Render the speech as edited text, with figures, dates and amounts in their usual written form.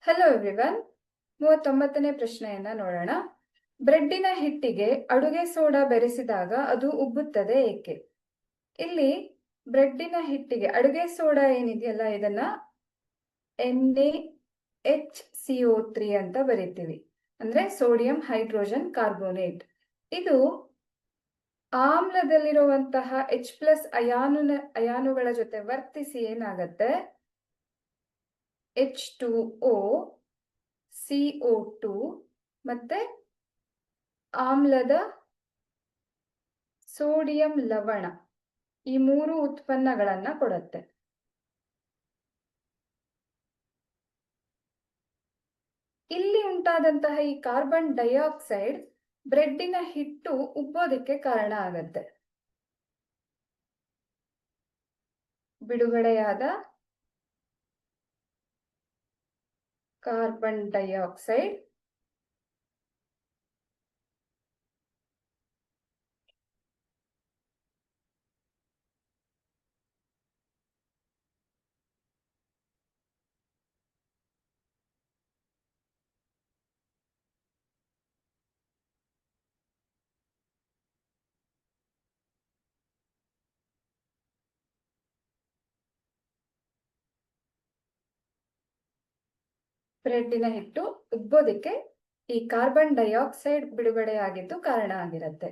Hello everyone. 39ನೇ ಪ್ರಶ್ನೆಯನ್ನ ನೋಡೋಣ. ಬ್ರೆಡ್ಡಿನ ಹಿಟ್ಟಿಗೆ ಅಡುಗೆ ಸೋಡಾ ಬೆರೆಸಿದಾಗ ಅದು ಉಬ್ಬುತ್ತದೆ ಏಕೆ? ಇಲ್ಲಿ ಬ್ರೆಡ್ಡಿನ ಹಿಟ್ಟಿಗೆ ಅಡುಗೆ ಸೋಡಾ ಏನಿದೆಯಲ್ಲ ಇದನ್ನ NaHCO3 ಅಂತ ಬರೀತೀವಿ. ಅಂದ್ರೆ ಸೋಡಿಯಂ ಹೈಡ್ರೋಜನ್ ಕಾರ್ಬೋನೇಟ್. ಇದು ಆಮ್ಲದಲ್ಲಿರುವಂತಹ H+ ಅಯಾನುಗಳ ಜೊತೆ ವರ್ತಿಸಿ ಏನಾಗತ್ತೆ, H2O, CO2 ಮತ್ತೆ ಆಮ್ಲದ ಸೋಡಿಯಂ ಲವಣ ಈ 3 ಉತ್ಪನ್ನಗಳನ್ನ ಕೊಡುತ್ತೆ. ಇಲ್ಲಿ ಉಂಟಾದಂತಹ ಈ ಕಾರ್ಬನ್ ಡೈಆಕ್ಸೈಡ್ ಬ್ರೆಡ್ಡಿನ ಹಿಟ್ಟು ಉಬ್ಬೋದಕ್ಕೆ ಕಾರಣ ಆಗತ್ತೆ. ಬಿಡುಗಡೆಯಾದ ಕಾರ್ಬನ್ ಡೈಆಕ್ಸೈಡ್ ಬ್ರೆಡ್ಡಿನ ಹಿಟ್ಟು ಉಬ್ಬೋದಕ್ಕೆ ಈ ಕಾರ್ಬನ್ ಡೈಆಕ್ಸೈಡ್ ಬಿಡುಗಡೆಯಾಗಿದ್ದು ಕಾರಣ ಆಗಿರುತ್ತೆ.